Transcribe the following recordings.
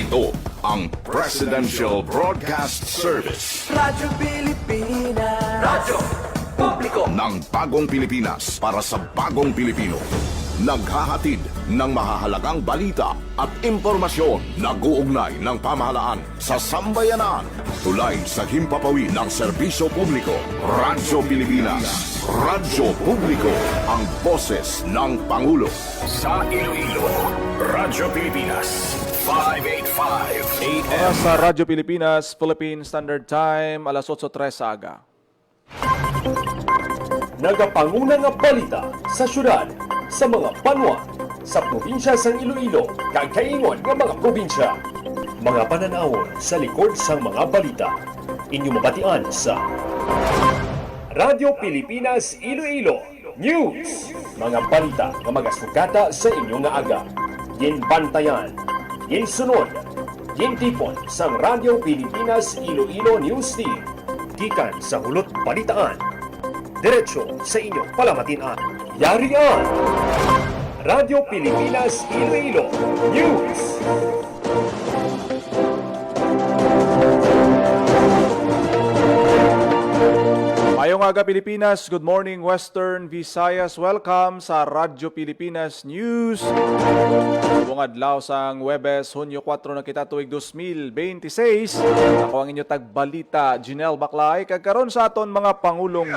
Ito ang Presidential Broadcast Service Radyo Pilipinas. Radyo Publiko ng Bagong Pilipinas para sa Bagong Pilipino. Naghahatid ng mahahalagang balita at impormasyon na guugnay ng pamahalaan sa sambayanan. Tulay sa himpapawid ng serbisyo publiko. Radyo Pilipinas. Radyo Publiko. Ang boses ng Pangulo. Sa Iloilo, Radyo Pilipinas, 585 AM. Oras sa Radyo Pilipinas, Philippine Standard Time, alas 8:03 sa aga. Nagapanguna nga balita sa syudad, sa mga banwa, sa probinsya sa Iloilo, kagkaingon nga mga probinsya. Mga pananawon sa likod sang mga balita. Inyo mabatian sa Radyo Pilipinas Iloilo News. Mga balita nga magasugata sa inyong nga aga. Ginbantayan, ginsunod, gintipon sang Radyo Pilipinas Iloilo News Team. Gikan sa hulot balitaan. Diretso sa inyong palamatian. Yarian! Radyo Pilipinas Iloilo News! Mayong aga Pilipinas, good morning Western Visayas. Welcome sa Radyo Pilipinas News. Bungadlaw sang Webes, Hunyo 4 na kita tuig 2026. Ako ang inyo tagbalita, Janelle Baclay, kagkaroon sa aton mga pangulong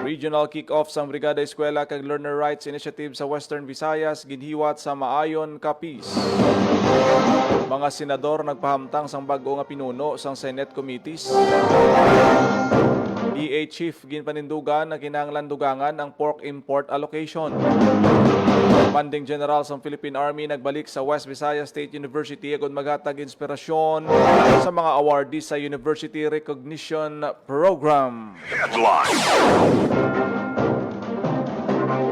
Regional kick-off sang Brigada Eskwela kag Learner Rights Initiative sa Western Visayas ginhiwat sa Maayon, Capiz. Mga senador nagpahamtang sang bag-o nga pinuno sang Senate committees. DA Chief ginpanindugan na kinahanglan dugangan ang pork import allocation. Commanding General sa Philippine Army nagbalik sa West Visayas State University agad maghatag inspirasyon sa mga awardees sa University Recognition Program.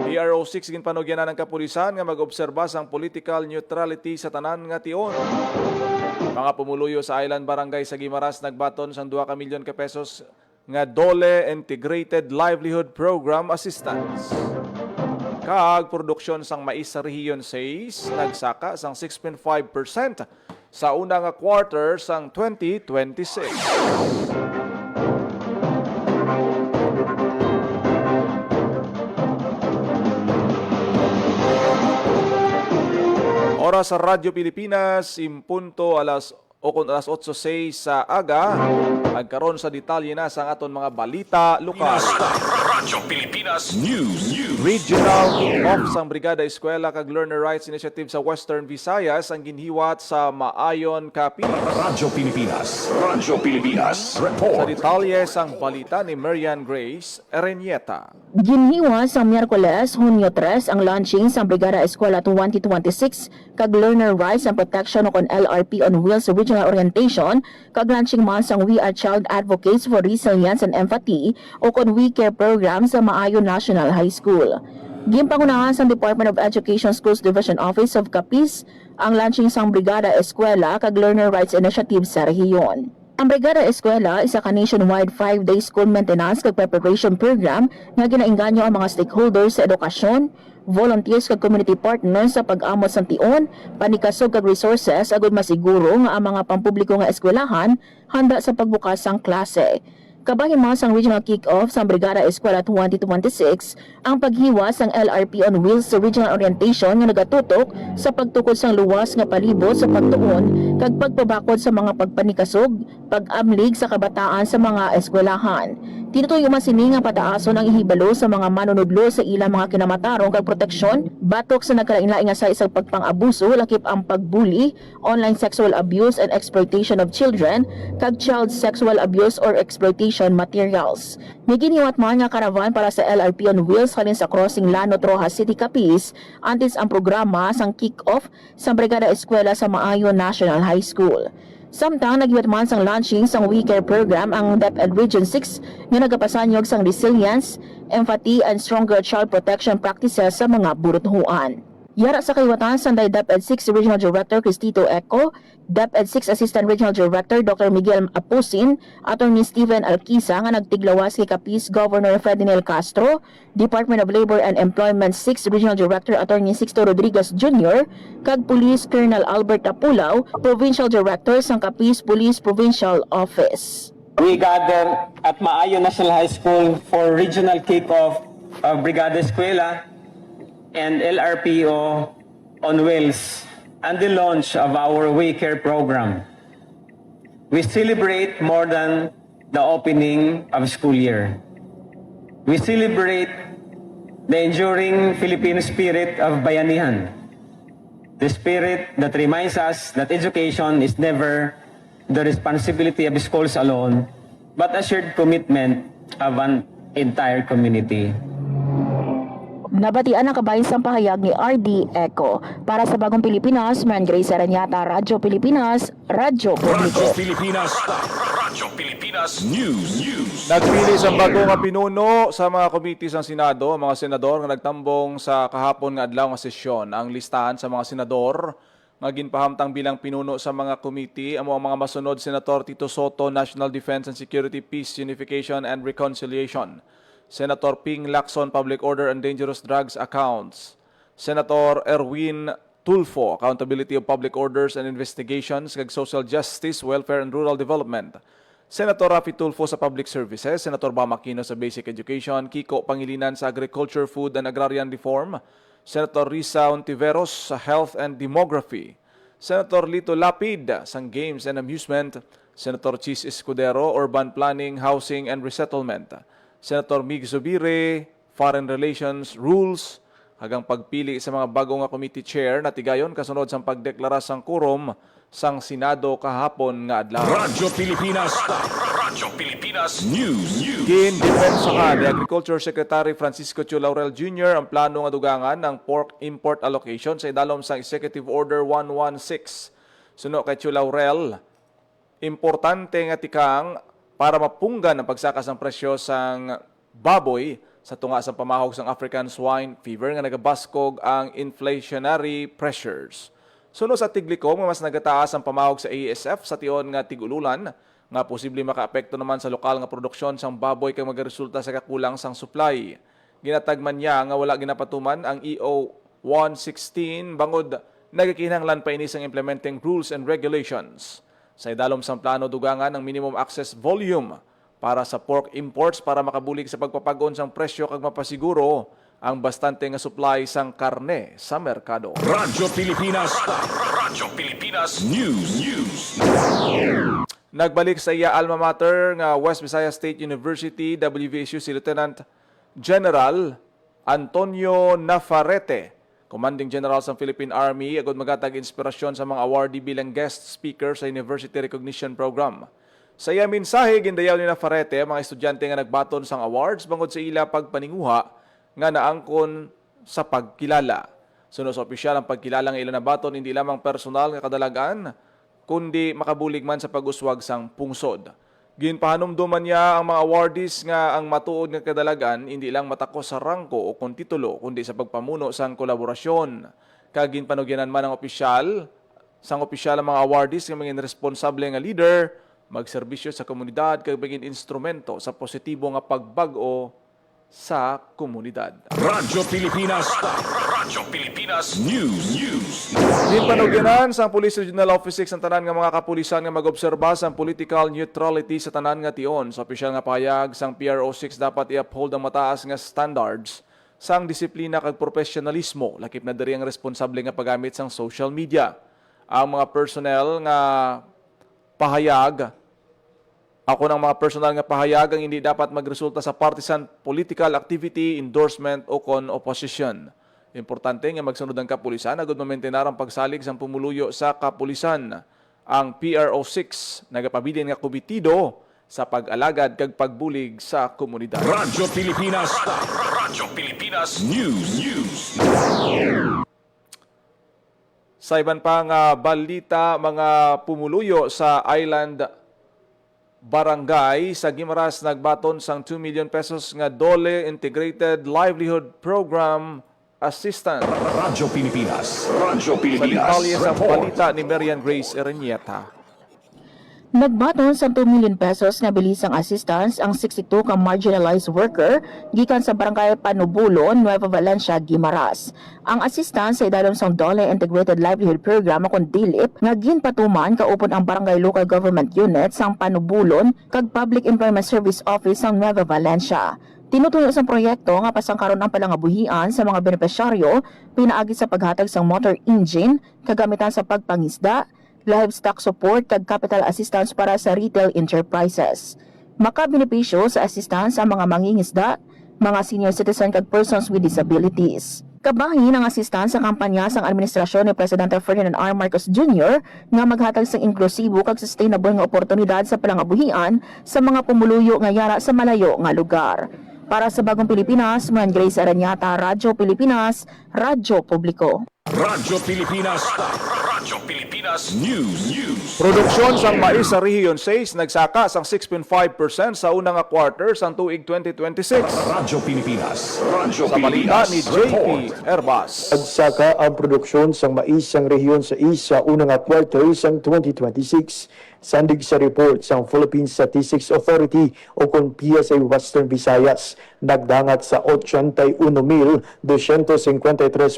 PRO6 ginpanugyanan ng kapulisan nga mag-obserba sang political neutrality sa tanan nga tion. Mga pumuluyo sa Island Barangay sa Guimaras nagbaton sang 2 ka milyon ka pesos nga DOLE Integrated Livelihood Program Assistance. Kag produksyon sang mais sa Rehiyon 6 nagsaka sang 6.5% sa una nga quarter sang 2026. Oras sa Radyo Pilipinas, impunto alas 8:06 sa aga. Agkaroon sa detalye na sa aton mga balita lokal. Radyo Pilipinas News. Regional kick-off sang Brigada Eskwela kag Learner Rights Initiative sa Western Visayas ang ginhiwat sa Maayon, Capiz. Radyo Pilipinas. Radyo Pilipinas. Sa Report. detalye sang balita ni Marian Grace Erenieta. Ginhiwa sa Miyerkules, Hunyo 3 ang launching sa Brigada Eskwela 2026 kag Learner Rights and Protection o kon LRP on Wheels Regional Orientation kag launching man sang We Are Child Advocates for Resilience and Empathy o kon We Care program sa Maayon National High School. Ginpangunahan sa Department of Education Schools Division Office of Capiz ang launching sang Brigada Eskwela kag Learner Rights Initiative sa rehiyon. Ang Brigada Eskwela isa ka nationwide 5-day school maintenance kag preparation program nga ginainganyo ang mga stakeholders sa edukasyon, volunteers kag community partners sa pag-amot sa tion, panikasog kag resources agud masiguro nga ang mga pampubliko nga eskwelahan handa sa pagbukas sang klase. Kabahin mo sang regional kick-off sa Brigada Eskwela 2026 ang paghiwa sang LRP on Wheels sa regional orientation nga nagatutok sa pagtukod sang luwas nga palibot sa pagtuon kag pagpabakod sa mga pagpanikasog, pag-amlig sa kabataan sa mga eskwelahan. Tinutuyo masini nga pataason ang ihibalo sa mga manunudlo sa ilang mga kinamatarong kag proteksyon batok sa nagkalain-laing nga sa isang pagpang-abuso lakip ang pagbuli, online sexual abuse and exploitation of children kag child sexual abuse or exploitation materials. May giniwat man nga karavan para sa LRP on Wheels halin sa crossing Lanot Rojas City, Capiz antes ang programa sang kick-off sa Brigada Eskwela sa Maayon National High School. Samtang nagiwat man sang launching sang We Care program ang DepEd Region 6 nga nagapasanyog sang resilience, empathy and stronger child protection practices sa mga buruthuan. Yara sa kaiwatan sanday DepEd 6 Regional Director Cristito Eco, DepEd 6 Assistant Regional Director Dr. Miguel Apusin, Attorney Steven Alquisa nga nagtiglawas kay Capiz Governor Ferdinand Castro, Department of Labor and Employment 6 Regional Director Attorney Sixto Rodriguez Jr., kag Police Colonel Albert Apulaw, Provincial Director sang Capiz Police Provincial Office. We gather at Maayo National High School for regional kickoff of Brigada Escuela and LRPO on Wheels and the launch of our WayCare program. We celebrate more than the opening of school year. We celebrate the enduring Filipino spirit of bayanihan, the spirit that reminds us that education is never the responsibility of schools alone, but a shared commitment of an entire community. Nabatian ang kabahisang pahayag ni RD Eco. Para sa Bagong Pilipinas, Man Grace Aranyata, Radyo Pilipinas, Radyo Publiko. Radyo Pilipinas. Radyo Pilipinas News. Nagpili sa bago nga pinuno sa mga committees ng Senado, ang mga senador nga nagtambong sa kahapon nga adlaw nga sesyon. Ang listahan sa mga senador nga ginpahamtang bilang pinuno sa mga committee amo ang mga masunod: Senator Tito Soto, National Defense and Security, Peace, Unification and Reconciliation; Senator Ping Lacson, Public Order and Dangerous Drugs Accounts; Senator Erwin Tulfo, Accountability of Public Orders and Investigations kag Social Justice, Welfare and Rural Development; Senator Rafi Tulfo sa Public Services; Senator Bam Aquino sa Basic Education; Kiko Pangilinan sa Agriculture, Food and Agrarian Reform; Senator Risa Ontiveros sa Health and Demography; Senator Lito Lapid sa Games and Amusement; Senator Chis Escudero, Urban Planning, Housing and Resettlement; Senator Mig Zubire, Foreign Relations, Rules, hagang pagpili sa mga bagong nga committee chair na tigayon kasunod sang pagdeklara sang quorum sang Senado kahapon nga adlaw. Radyo Pilipinas. Radyo Pilipinas News. Gindepensahan ni Agriculture Secretary Francisco Chu Laurel Jr. ang plano nga dugangan ng pork import allocation sa idalom sang Executive Order 116. Suno kay Chu Laurel, importante nga tikang para mapunggan ang pagsakas ng presyo sang baboy sa tunga sa pamahog sang African swine fever nga nagabaskog ang inflationary pressures. Suno sa tiglikom, mas nagataas ang pamahog sa ASF sa tion nga tigululan nga posible makaapekto naman sa lokal nga produksyon sang baboy kay magaresulta sa kakulang sang supply. Ginatagman niya nga wala ginapatuman ang EO 116 bangod nagakinahanglan pa ini sang implementing rules and regulations. Sa idalom sang plano dugangan ang minimum access volume para sa pork imports para makabulig sa pagpapagon sang presyo kag mapasiguro ang bastante nga supply sang karne sa merkado. Radyo Pilipinas. Radyo Pilipinas News. Nagbalik sa iya alma mater nga West Visayas State University, WVSU, si Lieutenant General Antonio Nafarrete, Commanding General sa Philippine Army, agad magatag inspirasyon sa mga awardee bilang guest speaker sa University Recognition Program. Sa iya mensahe, gindayaw ni Nafarrete mga estudyante nga nagbaton sang awards bangod sa ila pagpaninguha nga naangkon sa pagkilala. Sunod sa opisyal ang pagkilala ng ilan na baton hindi lamang personal nga kadalagan, kundi makabulig man sa pag-uswag sang pungsod. Ginpahanumduman niya ang mga awardees nga ang matuod nga kadalagan hindi lang matako sa rangko o kung titulo, kundi sa pagpamuno sang kolaborasyon. Kaginpanugyanan man ang opisyal, sang opisyal ang mga awardees nga maging responsable nga leader, magserbisyo sa komunidad, kag maging instrumento sa positibo nga pagbago sa komunidad. Radyo Pilipinas. Radyo Pilipinas News. Ginpanugyanan sa Police Regional Office 6 ang tanan nga mga kapulisan nga mag-obserba sa political neutrality sa tanan nga tion. Sa opisyal nga pahayag sang PRO6 dapat i-uphold ang mataas nga standards sang disiplina kag profesionalismo, lakip na diri ang responsable nga paggamit sang social media. Ang mga personnel nga pahayag, ako ng mga personal nga pahayag ang hindi dapat magresulta sa partisan political activity, endorsement o kon opposition. Importante nga magsunod ang kapulisan agad mamaintenar ang pagsalig sa pumuluyo sa kapulisan. Ang PRO6 nagapabilin nga komitido sa pag-alagad kag pagbulig sa komunidad. Radyo Pilipinas. Radyo Pilipinas News. Sa iban pang balita, mga pumuluyo sa Island Barangay sa Guimaras nagbaton sang 2 million pesos nga DOLE Integrated Livelihood Program assistant. Radyo Pilipinas. Radyo Sa Pilipinas. detalye sa Report. balita ni Marian Grace Erenieta. Nagbaton sa 2 million pesos nga bilisang assistance ang 62 ka marginalized worker gikan sa barangay Panubulon, Nueva Valencia, Guimaras. Ang assistance sa idalom sang DOLE Integrated Livelihood Program akong DILIP nga ginpatuman kaupon ang barangay local government unit sang Panubulon kag Public Employment Service Office sang Nueva Valencia. Tinutuyo sa proyekto nga pasangkaron ang palangabuhian sa mga benepisyaryo pinaagi sa paghatag sang motor engine, kagamitan sa pagpangisda, livestock support kag capital assistance para sa retail enterprises. Makabenepisyo sa assistance ang mga mangingisda, mga senior citizen kag persons with disabilities. Kabahin ang assistance sa kampanya sang administrasyon ni Presidente Ferdinand R. Marcos Jr. nga maghatag sang inklusibo kag sustainable nga oportunidad sa palangabuhian sa mga pumuluyo nga yara sa malayo nga lugar. Para sa Bagong Pilipinas, Marian Grace Aranyata, Radyo Pilipinas, Radyo Publiko. Radyo Pilipinas. Radyo Pilipinas News. Produksyon sang mais sa Rehiyon 6 nagsaka sang 6.5% sa unang quarter sang tuig 2026. Radyo Pilipinas. Radyo Sa balita Pilipinas. ni JP Report. Herbas. Nagsaka ang produksyon sang mais sang rehiyon sa isa unang quarter sang 2026. Sandig sa report sang Philippine Statistics Authority o kung PSA Western Visayas, nagdangat sa 81,253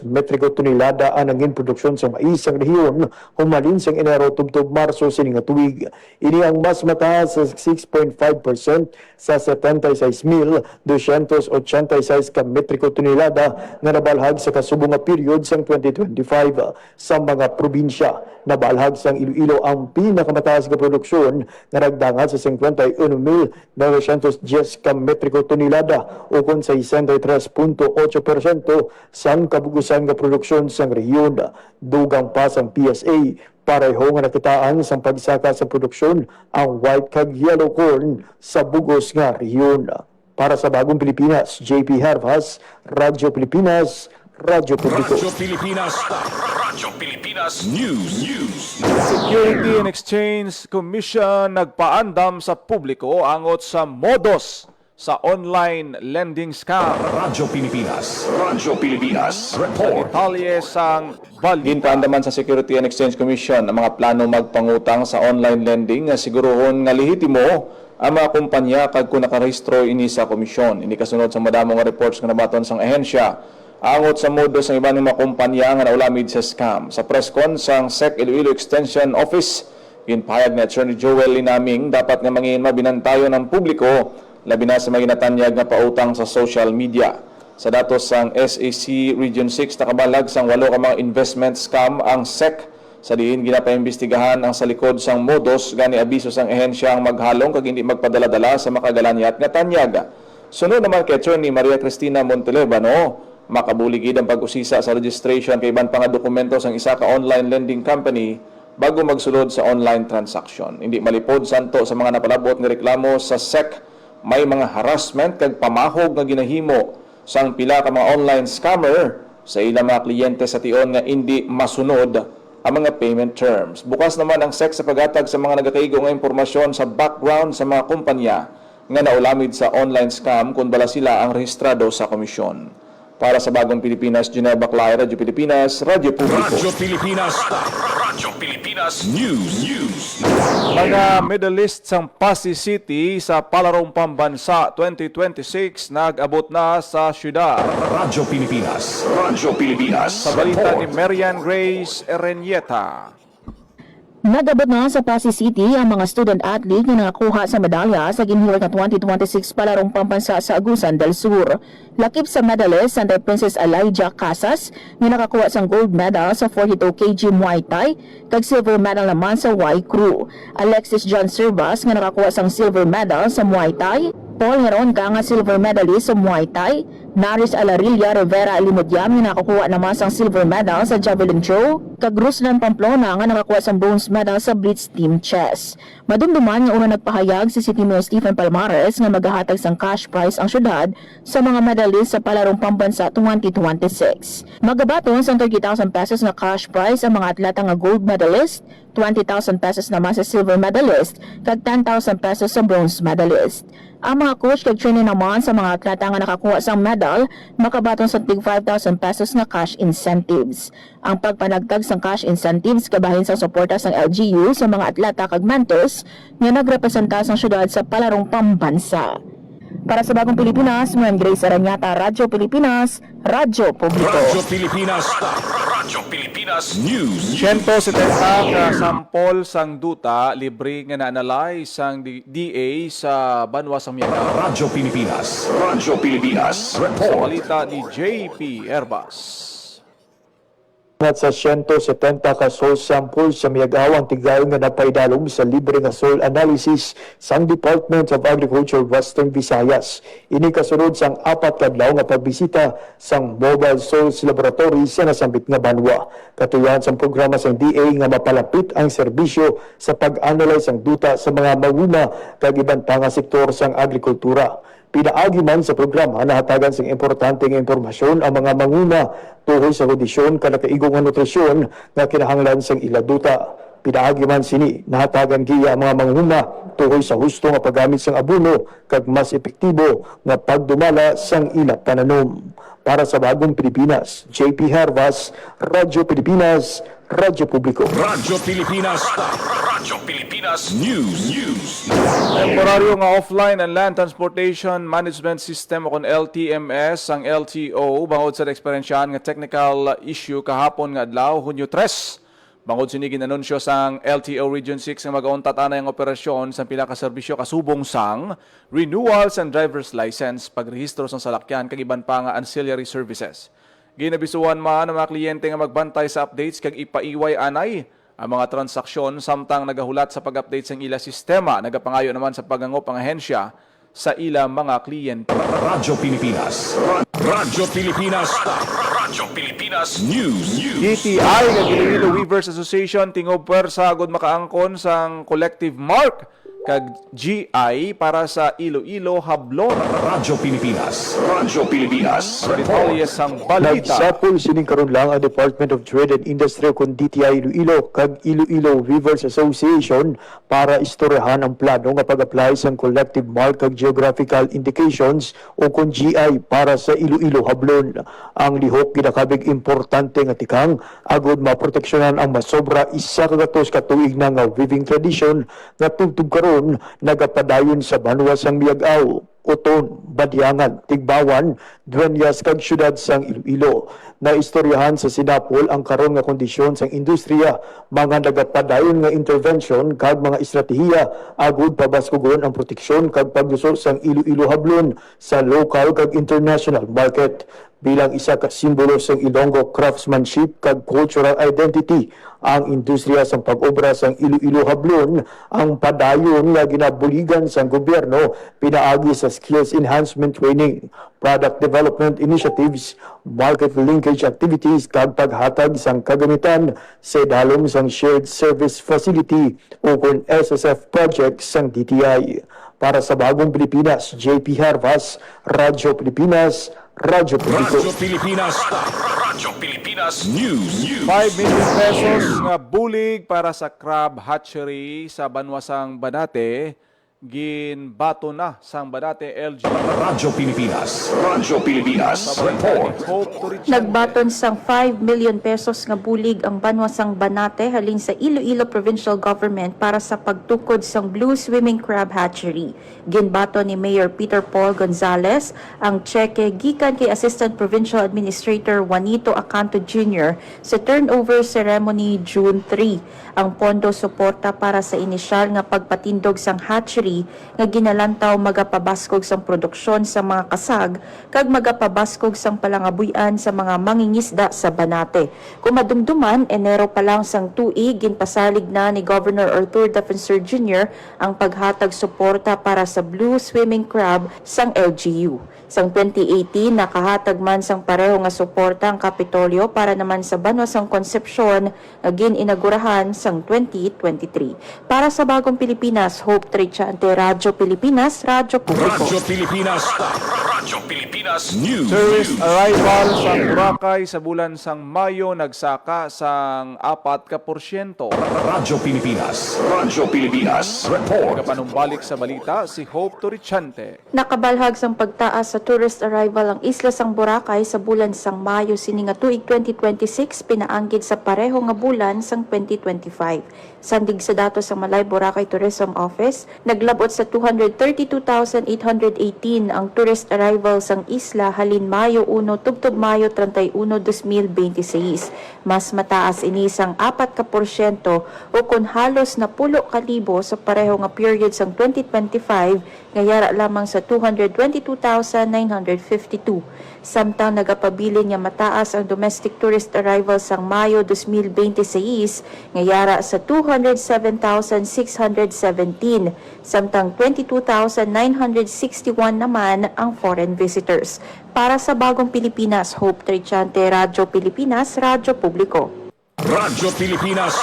metriko tonelada ang nangin produksyon sa mais sang rehiyon humalin sang Enero tubtob Marso sining nga tuig. Ini ang mas mataas sa 6.5% sa 76,286 ka metriko tonelada nga nabalhag sa kasubong nga period sang 2025 sa mga probinsya. Nabalhag sang Iloilo ang pinakamataas nga produksyon nga nagdangat sa 51,910 ka metriko tonelada o kung sa 63.8% sang kabugusan nga produksyon sang rehiyon. Dugang pa sang PSA, pareho nga nakitaan sang pagsaka sa produksyon ang white kag yellow corn sa bugos nga rehiyon. Para sa Bagong Pilipinas, JP Hervas, Radyo Pilipinas, Radyo Publiko. Radyo Pilipinas. Radyo Pilipinas News. Security and Exchange Commission nagpaandam sa publiko angot sa modus sa online lending scam. Radyo Pilipinas. Radyo Pilipinas. Report. Detalye sang balita. Ginpaandaman sa Security and Exchange Commission ang mga plano magpangutang sa online lending nga sigurohon nga lehitimo ang mga kumpanya kag kung nakarehistro ini sa komisyon. Ini kasunod sa madamong nga reports nga nabaton sang ahensya angot sa modus ng iba ng mga kumpanya nga naulamid sa scam. Sa presscon sang SEC Iloilo Extension Office, ginpahayag ni Attorney Joel Linaming dapat nga mangin mabinantayo ng publiko labi na sa mga ginatanyag nga pautang sa social media. Sa datos sang SAC Region 6 nakabalag sang 8 ka mga investment scam ang SEC sa diin ginapaimbestigahan ang sa likod sang modus gani abiso sang ehensya ang maghalong kag hindi magpadala-dala sa makagalanyat nga tanyag. Sunod naman kay Attorney Maria Cristina Montelebano, makabuligid ang pag-usisa sa registration kay iban pa nga dokumento sang isa ka online lending company bago magsulod sa online transaction. Hindi malipod santo sa mga napalabot nga reklamo sa SEC, may mga harassment kag pamahog nga ginahimo sang pila ka mga online scammer sa ilang mga kliyente sa tion nga hindi masunod ang mga payment terms. Bukas naman ang SEC sa paghatag sa mga nagakaigo nga impormasyon sa background sa mga kumpanya nga naulamid sa online scam kung bala sila ang rehistrado sa komisyon. Para sa Bagong Pilipinas, Junel Baclay, Radyo Pilipinas, Radyo Publiko. Radyo Pilipinas. Radyo Pilipinas News. Mga medalists sang Pasig City sa Palarong Pambansa 2026 nag-abot na sa syudad. Radyo Pilipinas. Radyo Pilipinas. Sa balita ni Report. Marian Grace Erenieta. Nagabot na sa Pasig City ang mga student-athlete na nakakuha sa medalya sa ginhiwag na 2026 Palarong Pambansa sa Agusan del Sur. Lakip sa medalist Santa Princess Elijah Casas na nakakuha sang gold medal sa 42 kg Muay Thai kag silver medal naman sa Y Crew. Alexis John Servas nga nakakuha sang silver medal sa Muay Thai. Paul Heron ka nga silver medalist sa Muay Thai. Naris Alarilla Rivera Alimudyam nga nakakuha naman sang silver medal sa javelin throw. Kag Ruslan Pamplona nga nakakuha sang bronze medal sa Blitz Team Chess. Madumduman nga una nagpahayag si City Mayor Stephen Palmares nga maghahatag sang cash prize ang syudad sa mga medalist sa Palarong Pambansa 2026. Magabaton sang 30,000 pesos nga cash prize ang mga atleta nga gold medalist, 20,000 pesos naman sa silver medalist, kag 10,000 pesos sa bronze medalist. Ang mga coach kag trainer naman sa mga atleta nga nakakuha sang medal medal, makabaton sa tig 5,000 pesos nga cash incentives. Ang pagpanagtag sa cash incentives kabahin sa suporta sang LGU sa mga atleta kag mentors nga nagrepresenta sa syudad sa palarong pambansa. Para sa Bagong Pilipinas, Ma'am Grace Aranyata, Radyo Pilipinas, Radyo Publiko. Radyo Pilipinas. Radyo Pilipinas News. 170 ka sampol sang duta libre nga na-analyze sang DA sa Banwa sang Miagao. Radyo Pilipinas. Radyo Pilipinas. Sa Report. balita ni JP Herbas. At sa 170 ka soil sample sa Miagao ang tigayon nga napaidalom sa libre nga soil analysis sang Department of Agriculture Western Visayas. Ini kasunod sang 4 kadlaw nga pagbisita sang Mobile Soils Laboratory sa nasambit nga Banwa. Katuyan sang programa sang DA nga mapalapit ang serbisyo sa pag-analyze ang duta sa mga manguna kag iban pa nga sektor sang agrikultura. Pinaagi man sa programa nahatagan sing importante nga impormasyon ang mga manguna tungkol sa kondisyon kada kaigong nga nutrisyon nga kinahanglan sang ila duta. Pinaagi man sini nahatagan giya ang mga manguna tungkol sa husto nga paggamit sang abono kag mas epektibo nga pagdumala sang ila pananom. Para sa Bagong Pilipinas, JP Hervas, Radyo Pilipinas, Radyo Publiko. Radyo Pilipinas. Radyo Pilipinas News. Temporaryo nga offline ang Land Transportation Management System o kon LTMS ang LTO bangod sa eksperyensyahan nga technical issue kahapon nga adlaw Hunyo 3. Bangod sinigin anunsyo sang LTO Region 6 nga mag-auntat anay ang operasyon sa pila ka serbisyo kasubong sang renewals and driver's license, pagrehistro sang salakyan kag iban pa nga ancillary services. Ginabisuan man ang mga kliyente nga magbantay sa updates kag ipaiway anay ang mga transaksyon samtang nagahulat sa pag-update sang ila sistema. Nagapangayo naman sa pagangop ang ahensya sa ila mga kliyente. Radyo Pilipinas. Radyo Pilipinas. Radyo Pilipinas News. DTI nga Iloilo Weavers Association tingob pwersa agud makaangkon sang collective mark kag GI para sa Iloilo Hablon. Radyo Pilipinas. Radyo Pilipinas. Detalye sang balita. Nagsapol sining karon lang ang Department of Trade and Industry kun DTI Iloilo kag Iloilo Weavers Association para istoryahan ang plano nga pag-apply sang collective mark kag geographical indications o kun GI para sa Iloilo Hablon. Ang lihok kinakabig importante nga tikang agud maproteksyonan ang masobra isa ka gatos ka tuig na nga weaving tradition nga tugtog karon nagapadayon sa Banwa sang Miagao, Uton, Badyangan, Tigbawan, Dueñas kag syudad sang Iloilo. Naistoryahan sa Sinapol ang karon nga kondisyon sang industriya, mga nagapadayon nga intervention kag mga estratehiya agud pabaskugon ang proteksyon kag paglusot sang Iloilo Hablon sa local kag international market. Bilang isa ka simbolo sang Ilonggo craftsmanship kag cultural identity, ang industriya sang pag-obra sang Iloilo Hablon ang padayon nga ginabuligan sang gobyerno pinaagi sa skills enhancement training, product development initiatives, market linkage activities kag paghatag sang kagamitan sa dalom sang shared service facility o kun SSF project sang DTI. Para sa Bagong Pilipinas, JP Hervas, Radyo Pilipinas, Radyo Publiko. Radyo Pilipinas. Radyo Pilipinas News. 5 million pesos nga bulig para sa crab hatchery sa Banwasang Banate. Ginbato na sang Banate LG. Radyo Pilipinas. Radyo Pilipinas. Report. Hope to reach Nagbaton sang 5 million pesos nga bulig ang Banwasang Banate halin sa Iloilo Provincial Government para sa pagtukod sang Blue Swimming Crab Hatchery. Ginbato ni Mayor Peter Paul Gonzales ang cheque gikan kay Assistant Provincial Administrator Juanito Acanto Jr. sa turnover ceremony June 3. Ang pondo suporta para sa inisyal nga pagpatindog sang hatchery nga ginalantaw magapabaskog sang produksyon sa mga kasag kag magapabaskog sang palangabuyan sa mga mangingisda sa Banate. Kung madumduman, Enero pa lang sang tuig, ginpasalig na ni Governor Arthur Defensor Jr. ang paghatag suporta para sa Blue Swimming Crab sang LGU. Sang 2018, nakahatag man sang pareho nga suporta ang Kapitolyo para naman sa Banwasang Concepcion nga gininaugurahan sang 2023. Para sa Bagong Pilipinas, Hope Trichante, Radyo Pilipinas, Radyo Publiko. Radyo Pilipinas. Radyo Pilipinas News. Tourist arrival sa Boracay sa bulan sang Mayo nagsaka sang 4%. Radyo Pilipinas. Radyo Pilipinas Report. Kapanumbalik sa balita si Hope Torrichante. Nakabalhag sang pagtaas sa tourist arrival ang isla sang Boracay sa bulan sang Mayo sininga tuig 2026 pinaanggid sa pareho nga bulan sang 2025. Sandig sa datos sa Malay Boracay Tourism Office, naglabot sa 232,818 ang tourist arrival sang isla halin Mayo 1 tubtob Mayo 31, 2026. Mas mataas ini sang 4% o kun halos na 10,000 sa pareho nga period sang 2025 ngayara lamang sa 222,952. Samtang nagapabilin nga mataas ang domestic tourist arrival sang Mayo 2026 ngayara sa 207,617 samtang 22,961 naman ang foreign visitors. Para sa Bagong Pilipinas, Hope Trichante, Radyo Pilipinas, Radyo Publiko. Radyo Pilipinas.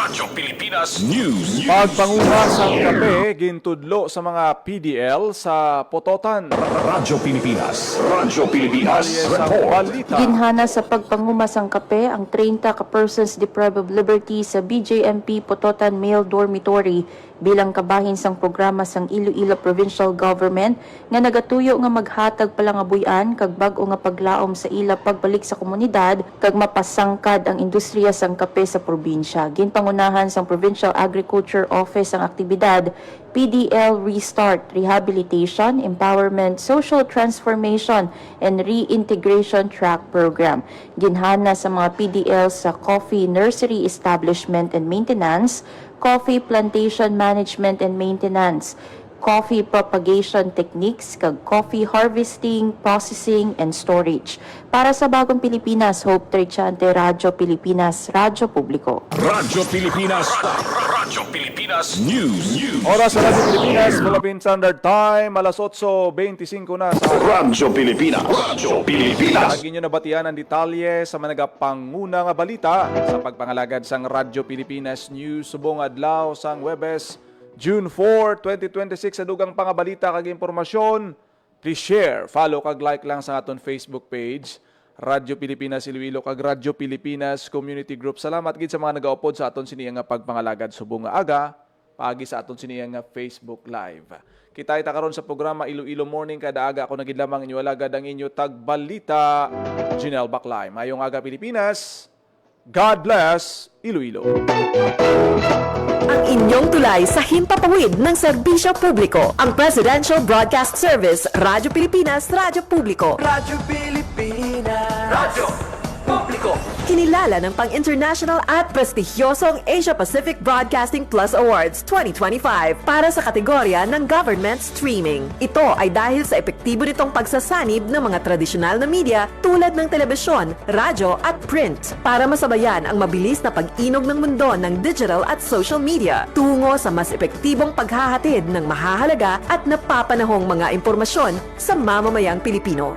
Radyo Pilipinas News. Pagpanguna sang kape gintudlo sa mga PDL sa Pototan. Radyo Pilipinas. Radyo Pilipinas Sa Report. balita. Ginhana sa pagpangumasang kape ang 30 ka persons deprived of liberty sa BJMP Pototan Male Dormitory bilang kabahin sang programa sang Iloilo Provincial Government nga nagatuyo nga maghatag palangabuyan kag bag-o nga paglaom sa ila pagbalik sa komunidad kag mapasangkad ang industriya sang kape sa probinsya. Ginpangunahan sang Provincial Agriculture Office ang aktibidad PDL Restart, Rehabilitation, Empowerment, Social Transformation, and Reintegration Track Program. Ginhana sa mga PDL sa Coffee Nursery Establishment and Maintenance, Coffee Plantation Management and Maintenance, Coffee Propagation Techniques, kag Coffee Harvesting, Processing, and Storage. Para sa Bagong Pilipinas, Hope Trichante, Radyo Pilipinas, Radyo Publiko. Radyo Pilipinas. Radyo Pilipinas News. Oras sa Radyo Pilipinas, Philippine Standard Time, alas 8:25 na sa Radyo Pilipinas. Radyo Pilipinas. Lagi nyo nabatian ang detalye sa managapanguna nga balita sa pagpangalagad sang Radyo Pilipinas News subong adlaw sang Webes, June 4, 2026 sa dugang pangabalita kag impormasyon. Please share, follow kag like lang sa aton Facebook page, Radyo Pilipinas Iloilo kag Radyo Pilipinas Community Group. Salamat gid sa mga nagaupod sa aton siniya nga pagpangalagad subong nga aga paagi sa aton siniya nga Facebook Live. Kita karon sa programa Iloilo Morning kada aga ako nagid lamang inyo alagad ang inyo tagbalita Janelle Baclay. Mayong aga Pilipinas. God bless Iloilo. Ang inyong tulay sa himpapawid ng serbisyo publiko. Ang Presidential Broadcast Service, Radyo Pilipinas, Radyo Publiko. Radyo Pilipinas. Radyo Publiko. Kinilala ng pang-international at prestigyosong Asia Pacific Broadcasting Plus Awards 2025 para sa kategorya ng Government Streaming. Ito ay dahil sa epektibo nitong pagsasanib ng mga tradisyonal na media tulad ng telebisyon, radyo at print para masabayan ang mabilis na pag-inog ng mundo ng digital at social media tungo sa mas epektibong paghahatid ng mahahalaga at napapanahong mga impormasyon sa mamamayang Pilipino.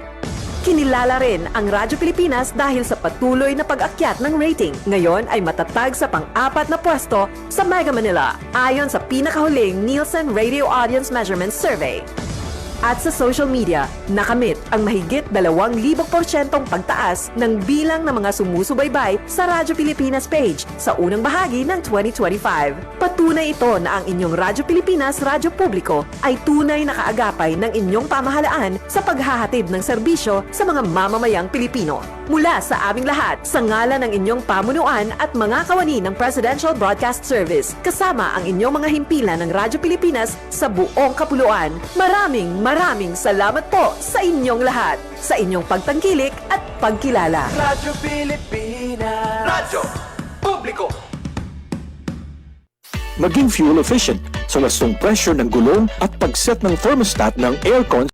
Kinilala rin ang Radyo Pilipinas dahil sa patuloy na pag-akyat ng rating. Ngayon ay matatag sa pang-4 na pwesto sa Mega Manila ayon sa pinakahuling Nielsen Radio Audience Measurement Survey. At sa social media, nakamit ang mahigit 2,000% pagtaas ng bilang ng mga sumusubaybay sa Radyo Pilipinas page sa unang bahagi ng 2025. Patunay ito na ang inyong Radyo Pilipinas, Radyo Publiko ay tunay na kaagapay ng inyong pamahalaan sa paghahatid ng serbisyo sa mga mamamayang Pilipino. Mula sa aming lahat, sa ngalan ng inyong pamunuan at mga kawani ng Presidential Broadcast Service, kasama ang inyong mga himpilan ng Radyo Pilipinas sa buong kapuluan. Maraming salamat po sa inyong lahat, sa inyong pagtangkilik at pagkilala. Radyo Pilipinas. Radyo Publiko. Maging fuel efficient sa wastong pressure ng gulong at pagset ng thermostat ng aircon